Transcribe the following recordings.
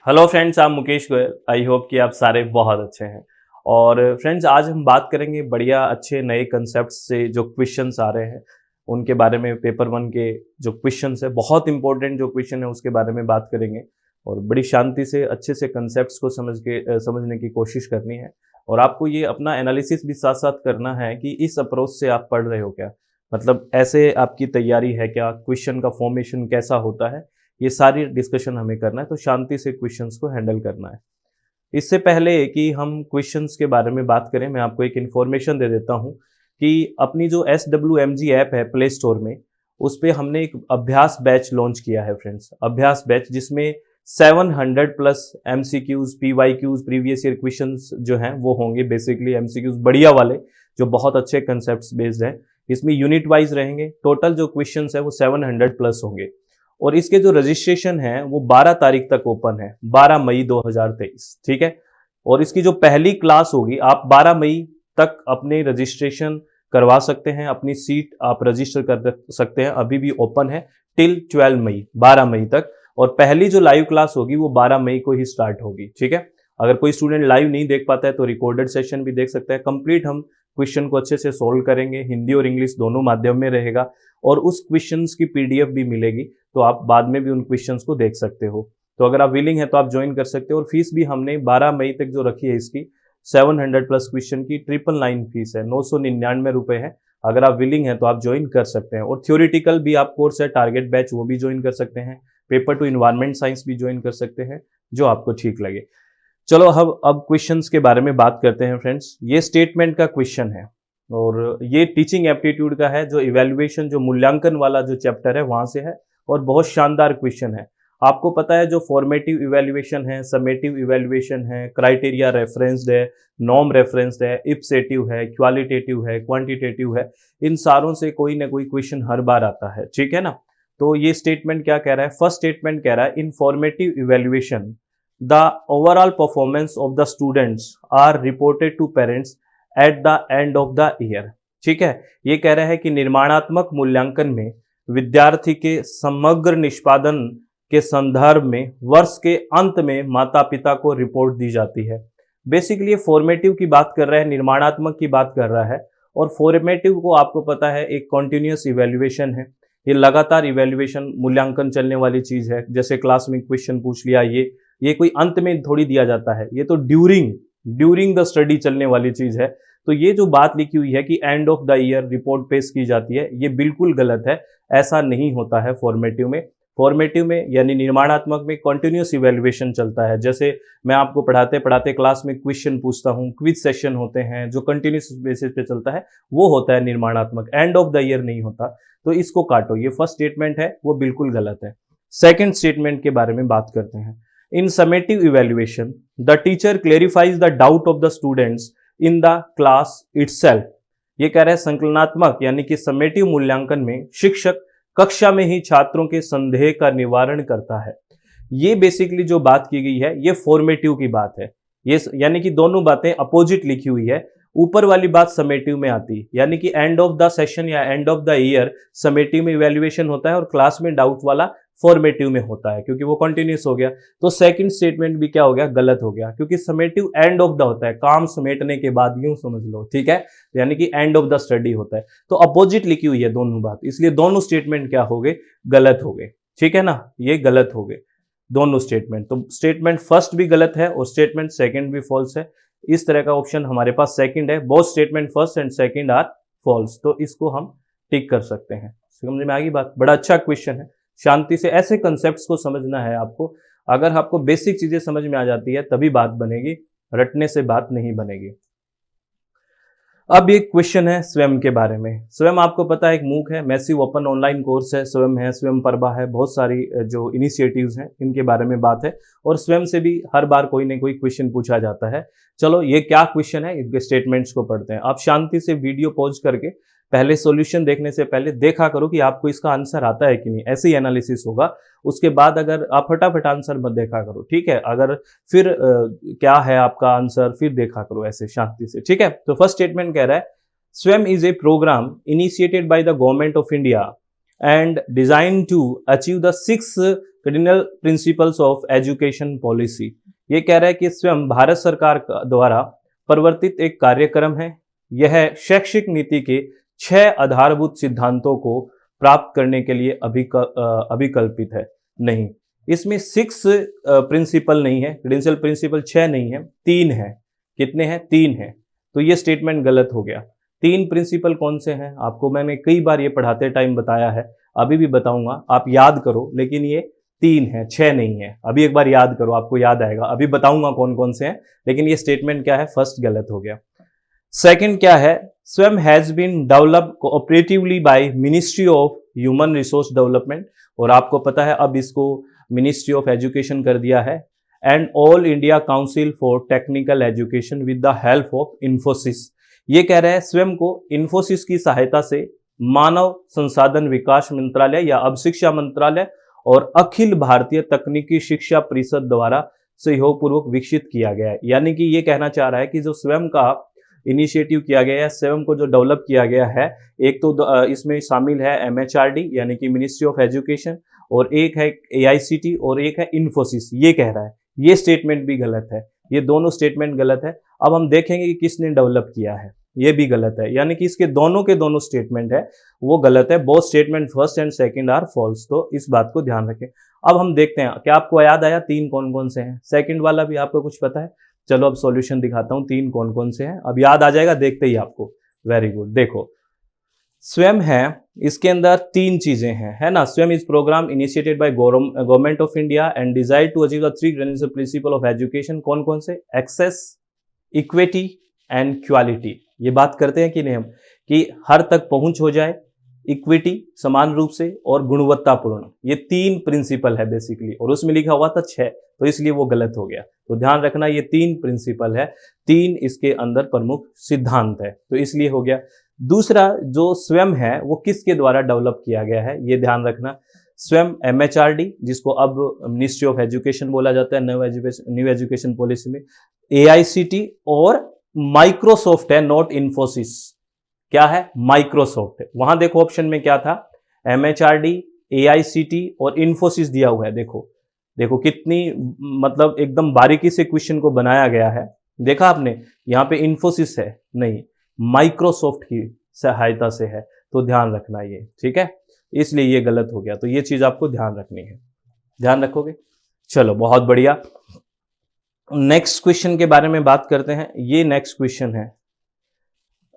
Hello friends, आप Mukesh Goyal. I hope कि आप सारे बहुत अच्छे हैं। और फ्रेंड्स, आज हम बात करेंगे बढ़िया अच्छे नए कंसेप्ट से जो क्वेश्चंस आ रहे हैं उनके बारे में। पेपर वन के जो क्वेश्चंस है, बहुत इंपॉर्टेंट जो क्वेश्चन है उसके बारे में बात करेंगे और बड़ी शांति से अच्छे से कंसेप्ट्स को समझने की कोशिश करनी है। और आपको ये अपना एनालिसिस भी साथ साथ करना है कि इस अप्रोच से आप पढ़ रहे हो क्या, मतलब ऐसे आपकी तैयारी है क्या, क्वेश्चन का फॉर्मेशन कैसा होता है, ये सारी डिस्कशन हमें करना है। तो शांति से क्वेश्चंस को हैंडल करना है। इससे पहले कि हम क्वेश्चंस के बारे में बात करें, मैं आपको एक इन्फॉर्मेशन दे देता हूं कि अपनी जो SWMG ऐप है प्ले स्टोर में, उस पर हमने एक अभ्यास बैच लॉन्च किया है फ्रेंड्स। अभ्यास बैच जिसमें 700 plus MCQs, PYQs, previous year questions जो हैं वो होंगे। बेसिकली MCQs बढ़िया वाले जो बहुत अच्छे कंसेप्ट बेस्ड हैं। इसमें यूनिट वाइज रहेंगे। टोटल जो क्वेश्चंस है वो 700 प्लस होंगे। और इसके जो रजिस्ट्रेशन है वो 12 तारीख तक ओपन है, 12 मई 2023, ठीक है। और इसकी जो पहली क्लास होगी, आप 12 मई तक अपने रजिस्ट्रेशन करवा सकते हैं, अपनी सीट आप रजिस्टर कर सकते हैं, अभी भी ओपन है टिल 12 मई, 12 मई तक। और पहली जो लाइव क्लास होगी वो 12 मई को ही स्टार्ट होगी, ठीक है। अगर कोई स्टूडेंट लाइव नहीं देख पाता है तो रिकॉर्डेड सेशन भी देख सकता है। कंप्लीट हम क्वेश्चन को अच्छे से सोल्व करेंगे, हिंदी और इंग्लिश दोनों माध्यम में रहेगा। और उस क्वेश्चंस की PDF भी मिलेगी, तो आप बाद में भी उन क्वेश्चंस को देख सकते हो। तो अगर आप विलिंग है तो आप ज्वाइन कर सकते हो। और फीस भी हमने 12 मई तक जो रखी है इसकी 700 प्लस क्वेश्चन की 999 फीस है, 999 रुपए है। अगर आप विलिंग है तो आप ज्वाइन कर सकते हैं। और थ्योरेटिकल भी आप कोर्स है टारगेट बैच, वो भी ज्वाइन कर सकते हैं। पेपर टू इन्वायरमेंट साइंस भी ज्वाइन कर सकते हैं, जो आपको ठीक लगे। चलो हम अब क्वेश्चंस के बारे में बात करते हैं फ्रेंड्स। ये स्टेटमेंट का क्वेश्चन है और ये टीचिंग एप्टीट्यूड का है, जो इवैल्यूएशन जो मूल्यांकन वाला जो चैप्टर है वहां से है। और बहुत शानदार क्वेश्चन है। आपको पता है जो फॉर्मेटिव इवैल्यूएशन है, समेटिव इवैल्यूएशन है, क्राइटेरिया रेफरेंस्ड है, नॉर्म रेफरेंस्ड है, इप्सेटिव है, क्वालिटेटिव है, क्वांटिटेटिव है, इन सारों से कोई ना कोई क्वेश्चन हर बार आता है, ठीक है ना। तो ये स्टेटमेंट क्या कह रहा है? फर्स्ट स्टेटमेंट कह रहा है, in formative evaluation the overall performance of the students are reported to parents at the end of the year, ठीक है। ये कह रहा है कि निर्माणात्मक मूल्यांकन में विद्यार्थी के समग्र निष्पादन के संदर्भ में वर्ष के अंत में माता पिता को रिपोर्ट दी जाती है। बेसिकली फॉर्मेटिव की बात कर रहा है, निर्माणात्मक की बात कर रहा है। और फॉर्मेटिव को आपको पता है एक कॉन्टिन्यूस इवैल्यूएशन है, ये लगातार इवैल्यूएशन मूल्यांकन चलने वाली चीज है। जैसे क्लास में क्वेश्चन पूछ लिया, ये कोई अंत में थोड़ी दिया जाता है, ये तो ड्यूरिंग द स्टडी चलने वाली चीज है। तो ये जो बात लिखी हुई है कि and of the year report पेश की जाती है, ये बिल्कुल गलत है। ऐसा नहीं होता है फॉर्मेटिव में। फॉर्मेटिव में यानी निर्माणात्मक में कॉन्टिन्यूस इवैल्यूएशन चलता है। जैसे मैं आपको पढ़ाते पढ़ाते क्लास में क्वेश्चन पूछता हूँ, क्विज सेशन होते हैं जो कंटिन्यूस बेसिस पे चलता है, वो होता है निर्माणात्मक। एंड ऑफ द ईयर नहीं होता। तो इसको काटो, ये फर्स्ट स्टेटमेंट है वो बिल्कुल गलत है। सेकेंड स्टेटमेंट के बारे में बात करते हैं। In summative evaluation the teacher clarifies the doubt of the students in the class itself. ये कह रहे हैं संकलनात्मक यानी कि समेटिव मूल्यांकन में शिक्षक कक्षा में ही छात्रों के संदेह का निवारण करता है। ये बेसिकली जो बात की गई है ये फॉर्मेटिव की बात है। ये यानी कि दोनों बातें अपोजिट लिखी हुई है। ऊपर वाली बात समेटिव में आती है, यानी कि एंड ऑफ द सेशन या and of the year summative में इवैल्यूएशन होता है और क्लास में डाउट वाला फॉर्मेटिव में होता है, क्योंकि वो कंटिन्यूस हो गया। तो सेकंड स्टेटमेंट भी क्या हो गया? गलत हो गया, क्योंकि समेटिव एंड ऑफ द होता है, काम समेटने के बाद, यूं समझ लो, ठीक है। यानी कि एंड ऑफ द स्टडी होता है। तो अपोजिट लिखी हुई है दोनों बात, इसलिए दोनों स्टेटमेंट क्या हो गए? गलत हो गए, ठीक है ना। ये गलत हो गए दोनों स्टेटमेंट। तो स्टेटमेंट फर्स्ट भी गलत है और स्टेटमेंट सेकंड भी फॉल्स है। इस तरह का ऑप्शन हमारे पास सेकंड है। Both statement first and second are false. तो इसको हम टिक कर सकते हैं। समझ में आ गई बात? बड़ा अच्छा क्वेश्चन है। शांति से ऐसे कंसेप्ट्स को समझना है आपको। अगर आपको बेसिक चीजें समझ में आ जाती है तभी बात बनेगी, रटने से बात नहीं बनेगी। अब एक क्वेश्चन है स्वयं के बारे में। स्वयं आपको पता है एक मूक है, मैसिव ओपन ऑनलाइन कोर्स है। स्वयं है, स्वयं प्रभा है, बहुत सारी जो इनिशिएटिव्स हैं इनके बारे में बात है। और स्वयं से भी हर बार कोई ना कोई क्वेश्चन पूछा जाता है। चलो ये क्या क्वेश्चन है, इनके स्टेटमेंट्स को पढ़ते हैं। आप शांति से वीडियो पॉज करके पहले सॉल्यूशन देखने से पहले देखा करो कि आपको इसका आंसर आता है कि नहीं। ऐसे ही एनालिसिस होगा। उसके बाद अगर आप फटाफट आंसर मत देखा करो, ठीक है। अगर फिर क्या है आपका आंसर फिर देखा करो ऐसे शांति से, ठीक है। तो फर्स्ट स्टेटमेंट कह रहा है, Swayam is a program initiated by the government of India and designed to achieve the 6 cardinal principles of education policy. ये कह रहा है कि स्वयं भारत सरकार द्वारा प्रवर्तित एक कार्यक्रम है। यह शैक्षिक नीति के 6 आधारभूत सिद्धांतों को प्राप्त करने के लिए अभिकल्पित है। नहीं, इसमें 6 प्रिंसिपल नहीं है, क्रेडेंशियल प्रिंसिपल 6 नहीं है, 3 है। कितने हैं? 3 है। तो ये स्टेटमेंट गलत हो गया। 3 प्रिंसिपल कौन से हैं? आपको मैंने कई बार ये पढ़ाते टाइम बताया है, अभी भी बताऊंगा, आप याद करो। लेकिन ये 3 है, 6 नहीं है। अभी एक बार याद करो, आपको याद आएगा। अभी बताऊंगा कौन कौन से हैं, लेकिन ये स्टेटमेंट क्या है? फर्स्ट गलत हो गया। सेकंड क्या है? Swayam has been developed cooperatively by ministry of human resource development, और आपको पता है अब इसको मिनिस्ट्री ऑफ एजुकेशन कर दिया है, and all India council for technical education with the help of Infosys. ये कह रहा है स्वयं को इन्फोसिस की सहायता से मानव संसाधन विकास मंत्रालय या अब शिक्षा मंत्रालय और अखिल भारतीय तकनीकी शिक्षा परिषद द्वारा सहयोग पूर्वक विकसित किया गया है। यानी कि ये कहना चाह रहा है कि जो स्वयं का इनिशिएटिव किया गया है, स्वयं को जो डेवलप किया गया है, एक तो इसमें शामिल है MHRD यानी कि मिनिस्ट्री ऑफ एजुकेशन, और एक है AICT और एक है इन्फोसिस। ये कह रहा है, ये स्टेटमेंट भी गलत है। ये दोनों स्टेटमेंट गलत है। अब हम देखेंगे कि किसने डेवलप किया है, ये भी गलत है। यानी कि इसके दोनों के दोनों स्टेटमेंट है वो गलत है। Both statement first and second are false. तो इस बात को ध्यान रखें। अब हम देखते हैं, क्या आपको याद आया 3 कौन कौन से हैं? सेकंड वाला भी आपको कुछ पता है? चलो अब सॉल्यूशन दिखाता हूं, 3 कौन कौन से हैं। अब याद आ जाएगा देखते ही आपको। Very good. देखो, स्वयं है, इसके अंदर 3 चीजें हैं, है ना। Swayam is program initiated by government of India and design to achieve the 3 credential principle of education. कौन कौन से? Access, equity and quality. ये बात करते हैं कि नहीं हम, कि हर तक पहुंच हो जाए, इक्विटी समान रूप से, और गुणवत्तापूर्ण। ये 3 प्रिंसिपल है बेसिकली, और उसमें लिखा हुआ था 6, तो इसलिए वो गलत हो गया। तो ध्यान रखना, ये 3 प्रिंसिपल है, 3 इसके अंदर प्रमुख सिद्धांत है, तो इसलिए हो गया। दूसरा जो स्वयं है वो किसके द्वारा डेवलप किया गया है, ये ध्यान रखना। स्वयं MHRD, जिसको अब मिनिस्ट्री ऑफ एजुकेशन बोला जाता है न्यू एजुकेशन पॉलिसी में, AICT और माइक्रोसॉफ्ट है, नॉट इन्फोसिस। क्या है? माइक्रोसॉफ्ट है। वहां देखो ऑप्शन में क्या था? MHRD, AICT और इन्फोसिस दिया हुआ है। देखो देखो कितनी मतलब एकदम बारीकी से क्वेश्चन को बनाया गया है। देखा आपने? यहाँ पे इन्फोसिस है नहीं, माइक्रोसॉफ्ट की सहायता से है। तो ध्यान रखना ये, ठीक है, इसलिए ये गलत हो गया। तो ये चीज आपको ध्यान रखनी है, ध्यान रखोगे। चलो बहुत बढ़िया। नेक्स्ट क्वेश्चन के बारे में बात करते हैं। ये नेक्स्ट क्वेश्चन है।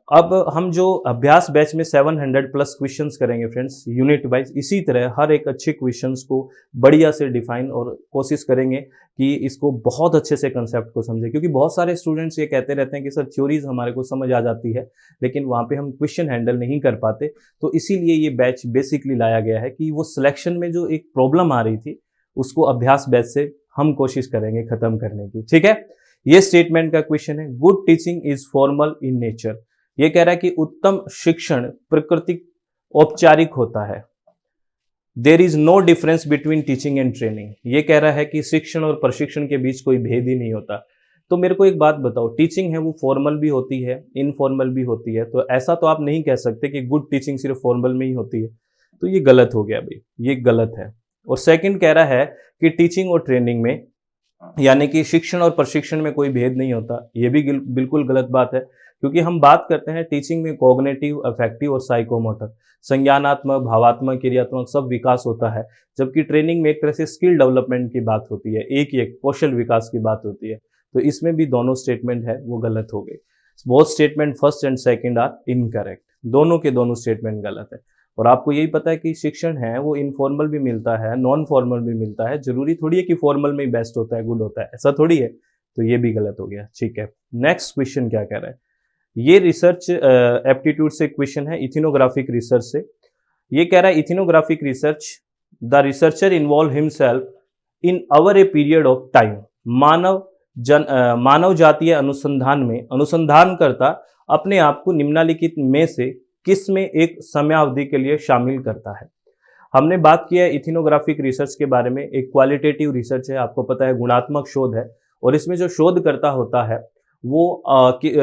अब हम जो अभ्यास बैच में 700 प्लस क्वेश्चंस करेंगे फ्रेंड्स, यूनिट वाइज, इसी तरह हर एक अच्छे क्वेश्चंस को बढ़िया से डिफाइन, और कोशिश करेंगे कि इसको बहुत अच्छे से कंसेप्ट को समझे। क्योंकि बहुत सारे स्टूडेंट्स ये कहते रहते हैं कि सर थ्योरीज हमारे को समझ आ जाती है, लेकिन वहाँ पे हम क्वेश्चन हैंडल नहीं कर पाते। तो इसीलिए ये बैच बेसिकली लाया गया है कि वो सिलेक्शन में जो एक प्रॉब्लम आ रही थी, उसको अभ्यास बैच से हम कोशिश करेंगे खत्म करने की, ठीक है। ये स्टेटमेंट का क्वेश्चन है, good teaching is formal in nature. ये कह रहा है कि उत्तम शिक्षण प्राकृतिक औपचारिक होता है। There is no difference between teaching and training. ये कह रहा है कि शिक्षण और प्रशिक्षण के बीच कोई भेद ही नहीं होता। तो मेरे को एक बात बताओ, टीचिंग है वो फॉर्मल भी होती है, इनफॉर्मल भी होती है। तो ऐसा तो आप नहीं कह सकते कि गुड टीचिंग सिर्फ फॉर्मल में ही होती है। तो ये गलत हो गया भाई, ये गलत है। और सेकंड कह रहा है कि टीचिंग और ट्रेनिंग में, यानी कि शिक्षण और प्रशिक्षण में कोई भेद नहीं होता। ये भी बिल्कुल गलत बात है, क्योंकि हम बात करते हैं टीचिंग में कॉग्निटिव, अफेक्टिव और साइकोमोटर, संज्ञानात्मक, भावात्मक, क्रियात्मक सब विकास होता है। जबकि ट्रेनिंग में एक तरह से स्किल डेवलपमेंट की बात होती है, एक कौशल विकास की बात होती है। तो इसमें भी दोनों स्टेटमेंट है वो गलत हो गए। Both statement first and second are incorrect. दोनों के दोनों स्टेटमेंट गलत है। और आपको यही पता है कि शिक्षण है वो इनफॉर्मल भी मिलता है, नॉन फॉर्मल भी मिलता है। जरूरी थोड़ी है कि फॉर्मल में ही बेस्ट होता है, गुड होता है, ऐसा थोड़ी है। तो ये भी गलत हो गया, ठीक है। नेक्स्ट क्वेश्चन क्या कह रहा है? ये रिसर्च एप्टीट्यूड से क्वेश्चन है, इथिनोग्राफिक रिसर्च से। ये कह रहा है ethnographic research, the researcher involve himself in over a period of time. मानव जातीय अनुसंधान में अनुसंधानकर्ता अपने आप को निम्नलिखित में से किस में एक समयावधि के लिए शामिल करता है। हमने बात किया है इथिनोग्राफिक रिसर्च के बारे में। एक क्वालिटेटिव रिसर्च है, आपको पता है गुणात्मक शोध है, और इसमें जो शोधकर्ता होता है वो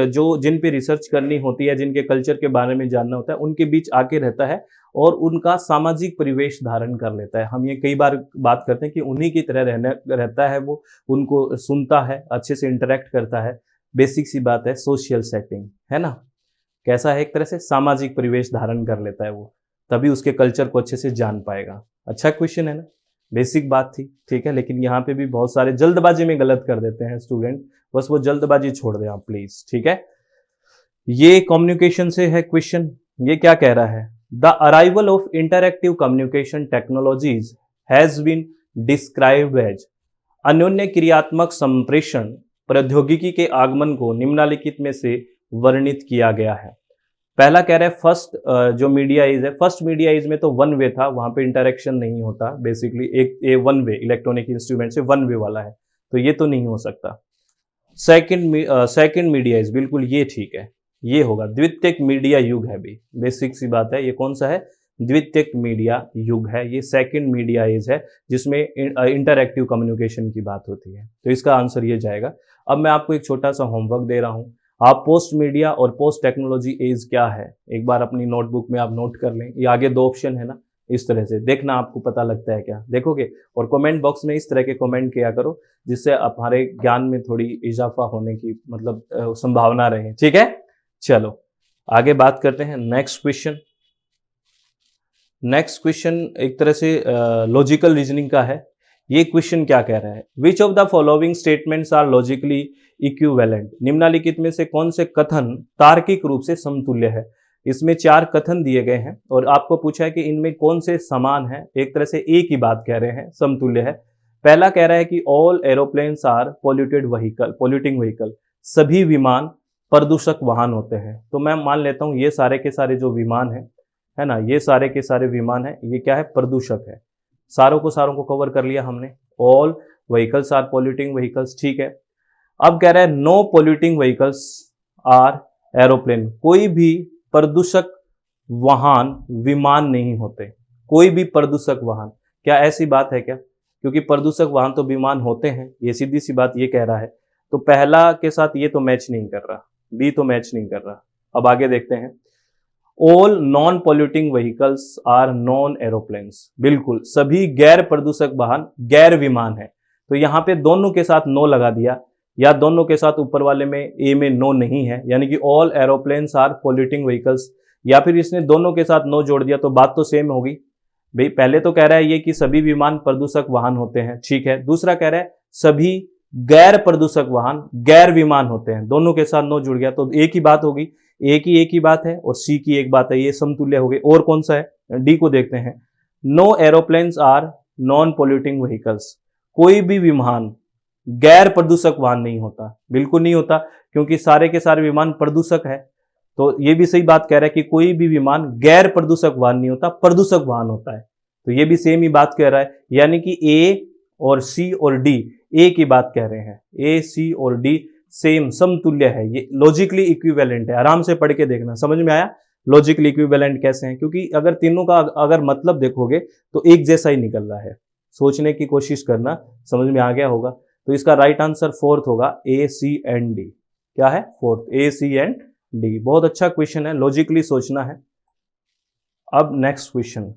जो जिन पे रिसर्च करनी होती है, जिनके कल्चर के बारे में जानना होता है, उनके बीच आके रहता है और उनका सामाजिक परिवेश धारण कर लेता है। हम ये कई बार बात करते हैं कि उन्हीं की तरह रहता है वो, उनको सुनता है, अच्छे से इंटरेक्ट करता है। बेसिक सी बात है, सोशल सेटिंग, है ना? कैसा है? एक तरह से सामाजिक परिवेश धारण कर लेता है वो, तभी उसके कल्चर को अच्छे से जान पाएगा। अच्छा क्वेश्चन है ना? बेसिक बात थी, ठीक है? लेकिन यहाँ पे भी बहुत सारे जल्दबाजी में गलत कर देते हैं स्टूडेंट, बस वो जल्दबाजी छोड़ दें आप प्लीज, ठीक है? ये कम्युनिकेशन से है क्वेश्चन। ये क्या कह रहा है? The arrival of interactive communication technologies has been described as, अन्योन्य क्रियात्मक संप्रेषण प्रौद्योगिकी के आगमन को निम्नलिखित में से वर्णित किया गया है। पहला कह रहा है फर्स्ट जो मीडिया एज है, फर्स्ट मीडिया एज में तो वन वे था, वहां पे इंटरेक्शन नहीं होता, बेसिकली एक वन वे इलेक्ट्रॉनिक इंस्ट्रूमेंट से वन वे वाला है, तो ये तो नहीं हो सकता। सेकंड मीडिया एज, बिल्कुल ये ठीक है, ये होगा। द्वितीयक मीडिया युग है भी, बेसिक सी बात है। ये कौन सा है? द्वितीयक मीडिया युग है, ये सेकंड मीडिया एज है जिसमें इंटरएक्टिव कम्युनिकेशन की बात होती है, तो इसका आंसर ये जाएगा। अब मैं आपको एक छोटा सा होमवर्क दे रहा हूं, आप पोस्ट मीडिया और पोस्ट टेक्नोलॉजी एज क्या है एक बार अपनी नोटबुक में आप नोट कर लें। ये आगे दो ऑप्शन है ना, इस तरह से देखना, आपको पता लगता है क्या, देखोगे। और कमेंट बॉक्स में इस तरह के कमेंट किया करो जिससे हमारे ज्ञान में थोड़ी इजाफा होने की मतलब संभावना रहे, ठीक है? चलो आगे बात करते हैं। नेक्स्ट क्वेश्चन एक तरह से लॉजिकल रीजनिंग का है। ये क्वेश्चन क्या कह रहा है? Which of the following statements are logically equivalent, निम्नलिखित में से कौन से कथन तार्किक रूप से समतुल्य है? इसमें 4 कथन दिए गए हैं और आपको पूछा है कि इनमें कौन से समान है, एक तरह से एक ही बात कह रहे हैं, समतुल्य है। पहला कह रहा है कि all aeroplanes are polluting vehicle, सभी विमान प्रदूषक वाहन होते हैं। तो मैं मान लेता हूं ये सारे के सारे जो विमान है ना, ये सारे के सारे विमान है, ये क्या है? प्रदूषक है। सारों को कवर कर लिया हमने। All vehicles are polluting vehicles, ठीक है। अब कह रहा है no polluting vehicles are aeroplane, कोई भी प्रदूषक वाहन विमान नहीं होते, कोई भी प्रदूषक वाहन। क्या ऐसी बात है क्या? क्योंकि प्रदूषक वाहन तो विमान होते हैं, ये सीधी सी बात ये कह रहा है। तो पहला के साथ ये तो मैच नहीं कर रहा, बी तो मैच नहीं कर रहा। अब आगे देखते हैं। All non polluting vehicles are non aeroplanes, बिल्कुल सभी गैर प्रदूषक वाहन गैर विमान है। तो यहां पे दोनों के साथ नो लगा दिया, या दोनों के साथ ऊपर वाले में ए में नो नहीं है, यानी कि all aeroplanes are polluting vehicles, या फिर इसने दोनों के साथ नो जोड़ दिया तो बात तो सेम होगी। भाई पहले तो कह रहा है ये कि सभी विमान प्रदूषक वाहन होते हैं, ठीक है। दूसरा कह रहा है सभी गैर प्रदूषक वाहन गैर विमान होते हैं, दोनों के साथ नो जुड़ गया तो एक ही बात होगी। एक ही बात है और सी की एक बात है, ये समतुल्य हो गए। और कौन सा है? डी को देखते हैं। No aeroplanes are non polluting vehicles, कोई भी विमान गैर प्रदूषक वाहन नहीं होता, बिल्कुल नहीं होता, क्योंकि सारे के सारे विमान प्रदूषक है। तो ये भी सही बात कह रहा है कि कोई भी विमान गैर प्रदूषक वाहन नहीं होता, प्रदूषक वाहन होता है। तो ये भी सेम ही बात कह रहा है, यानी कि ए और सी और डी एक ही बात कह रहे हैं। ए सी और डी सेम समतुल्य है, ये लॉजिकली इक्विवेलेंट है। आराम से पढ़ के देखना, समझ में आया लॉजिकली इक्विवेलेंट कैसे हैं? क्योंकि अगर तीनों का अगर मतलब देखोगे तो एक जैसा ही निकल रहा है। सोचने की कोशिश करना, समझ में आ गया होगा। तो इसका राइट आंसर फोर्थ होगा, ए सी एंड डी। क्या है? Fourth, A C and D. बहुत अच्छा क्वेश्चन है, लॉजिकली सोचना है। अब नेक्स्ट क्वेश्चन,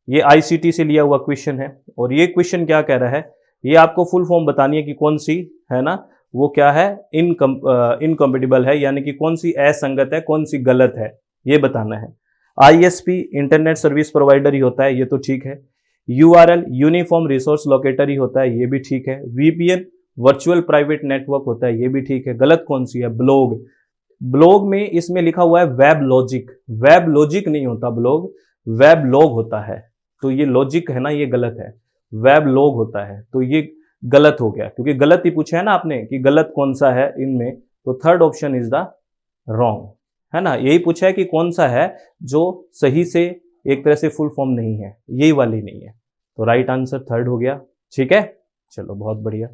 ये आईसीटी से लिया हुआ क्वेश्चन है और ये क्वेश्चन क्या कह रहा है? ये आपको फुल फॉर्म बतानी है कि कौन सी है ना, वो क्या है? इनकम्पेटिबल है, यानी कि कौन सी असंगत है, कौन सी गलत है, ये बताना है। आईएसपी इंटरनेट सर्विस प्रोवाइडर ही होता है, ये तो ठीक है। यूआरएल यूनिफॉर्म रिसोर्स लोकेटर ही होता है, ये भी ठीक है। वीपीएन वर्चुअल प्राइवेट नेटवर्क होता है, ये भी ठीक है। गलत कौन सी है? ब्लॉग। ब्लॉग में इसमें लिखा हुआ है वेब लॉजिक, वेब लॉजिक नहीं होता ब्लॉग, वेब लॉग होता है। तो ये लॉजिक है ना, ये गलत है, वेब लॉग होता है, तो ये गलत हो गया, क्योंकि गलत ही पूछा है ना आपने कि गलत कौन सा है इनमें, तो third option is the wrong, है ना। यही पूछा है कि कौन सा है जो सही से एक तरह से फुल फॉर्म नहीं है, यही वाली नहीं है, तो राइट आंसर थर्ड हो गया, ठीक है। चलो बहुत बढ़िया।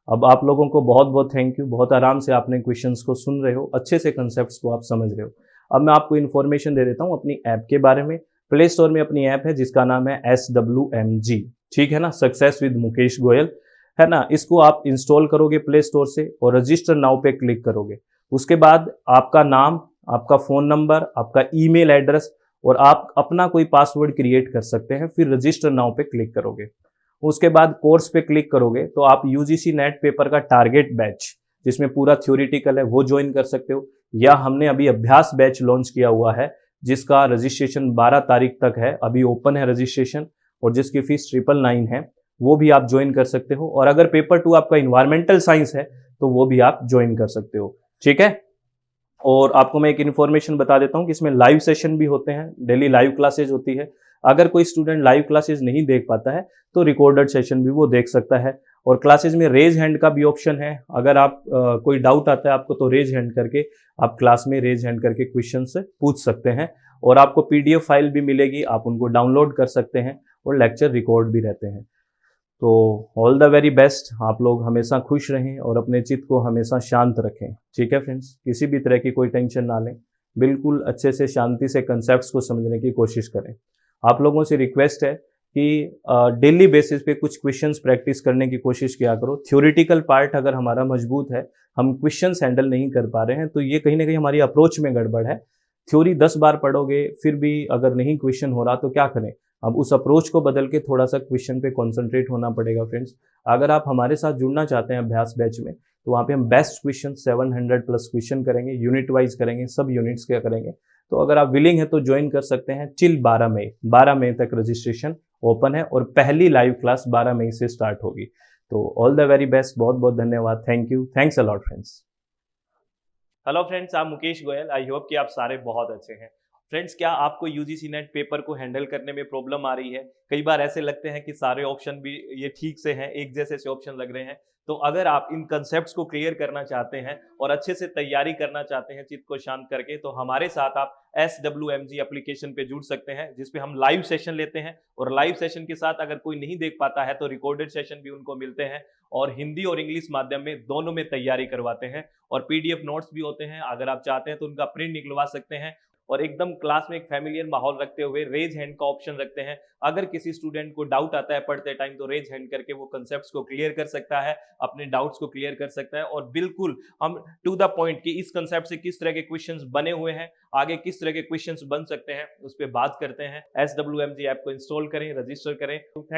अब आप लोगों को बहुत बहुत थैंक यू, बहुत आराम से आपने क्वेश्चंस को सुन रहे हो, अच्छे से कंसेप्ट्स को आप समझ रहे हो। अब मैं आपको इन्फॉर्मेशन दे देता हूँ अपनी ऐप के बारे में। प्ले स्टोर में अपनी ऐप है जिसका नाम है SWMG, ठीक है ना, सक्सेस विद मुकेश गोयल, है ना, इसको आप इंस्टॉल करोगे प्ले स्टोर से और रजिस्टर नाउ पे क्लिक करोगे। उसके बाद आपका नाम, आपका फ़ोन नंबर, आपका ईमेल एड्रेस और आप अपना कोई पासवर्ड क्रिएट कर सकते हैं, फिर रजिस्टर नाउ पे क्लिक करोगे। उसके बाद कोर्स पे क्लिक करोगे तो आप यूजीसी नेट पेपर का टारगेट बैच, जिसमें पूरा थ्योरेटिकल है, वो ज्वाइन कर सकते हो, या हमने अभी अभ्यास बैच लॉन्च किया हुआ है जिसका रजिस्ट्रेशन 12 तारीख तक है, अभी ओपन है रजिस्ट्रेशन, और जिसकी फीस 999 है, वो भी आप ज्वाइन कर सकते हो। और अगर पेपर 2 आपका इन्वायरमेंटल साइंस है तो वो भी आप ज्वाइन कर सकते हो, ठीक है। और आपको मैं एक इन्फॉर्मेशन बता देता हूँ कि इसमें लाइव सेशन भी होते हैं, डेली लाइव क्लासेज होती है। अगर कोई स्टूडेंट लाइव क्लासेज नहीं देख पाता है तो रिकॉर्डेड सेशन भी वो देख सकता है। और क्लासेज में रेज हैंड का भी ऑप्शन है, अगर आप कोई डाउट आता है आपको तो रेज हैंड करके आप क्लास में रेज हैंड करके क्वेश्चन से पूछ सकते हैं। और आपको पीडीएफ फाइल भी मिलेगी, आप उनको डाउनलोड कर सकते हैं, और लेक्चर रिकॉर्ड भी रहते हैं। तो ऑल द वेरी बेस्ट, आप लोग हमेशा खुश रहें और अपने चित्त को हमेशा शांत रखें, ठीक है फ्रेंड्स। किसी भी तरह की कोई टेंशन ना लें, बिल्कुल अच्छे से शांति से कंसेप्ट्स को समझने की कोशिश करें। आप लोगों से रिक्वेस्ट है कि डेली बेसिस पे कुछ क्वेश्चंस प्रैक्टिस करने की कोशिश किया करो। थ्योरेटिकल पार्ट अगर हमारा मजबूत है, हम क्वेश्चंस हैंडल नहीं कर पा रहे हैं, तो ये कहीं ना कहीं हमारी अप्रोच में गड़बड़ है। थ्योरी 10 बार पढ़ोगे फिर भी अगर नहीं क्वेश्चन हो रहा तो क्या करें। अब उस अप्रोच को बदल के थोड़ा सा क्वेश्चन पे कॉन्सेंट्रेट होना पड़ेगा फ्रेंड्स। अगर आप हमारे साथ जुड़ना चाहते हैं अभ्यास बैच में, तो वहाँ पे हम बेस्ट क्वेश्चन 700 प्लस क्वेश्चन करेंगे, यूनिट वाइज करेंगे, सब यूनिट्स क्या करेंगे। तो अगर आप विलिंग है तो ज्वाइन कर सकते हैं टिल 12 मई तक रजिस्ट्रेशन ओपन है, और पहली लाइव क्लास 12 मई से स्टार्ट होगी। तो ऑल द वेरी बेस्ट, बहुत बहुत धन्यवाद, thank you, thanks a lot friends. Hello friends, आप मुकेश गोयल, आई होप कि आप सारे बहुत अच्छे हैं। फ्रेंड्स, क्या आपको यूजीसी नेट पेपर को हैंडल करने में प्रॉब्लम आ रही है? कई बार ऐसे लगते हैं कि सारे ऑप्शन भी ये ठीक से हैं, एक जैसे से ऑप्शन लग रहे हैं। तो अगर आप इन कंसेप्ट्स को क्लियर करना चाहते हैं और अच्छे से तैयारी करना चाहते हैं चित्त को शांत करके, तो हमारे साथ आप SWMG एप्लीकेशन पे जुड़ सकते हैं, जिसपे हम लाइव सेशन लेते हैं। और लाइव सेशन के साथ अगर कोई नहीं देख पाता है तो रिकॉर्डेड सेशन भी उनको मिलते हैं, और हिंदी और इंग्लिश माध्यम में दोनों में तैयारी करवाते हैं। और पीडीएफ नोट्स भी होते हैं, अगर आप चाहते हैं तो उनका प्रिंट निकलवा सकते हैं। और एकदम क्लास में एक फैमिलियर माहौल रखते हुए रेज हैंड का ऑप्शन रखते हैं। अगर किसी स्टूडेंट को डाउट आता है पढ़ते टाइम तो रेज हैंड करके वो कंसेप्ट्स को क्लियर कर सकता है, अपने डाउट्स को क्लियर कर सकता है। और बिल्कुल हम टू द पॉइंट कि इस कंसेप्ट से किस तरह के क्वेश्चंस बने हुए हैं, आगे किस तरह के क्वेश्चंस बन सकते हैं, उस पर बात करते हैं। SWMG ऐप को इंस्टॉल करें, रजिस्टर करें।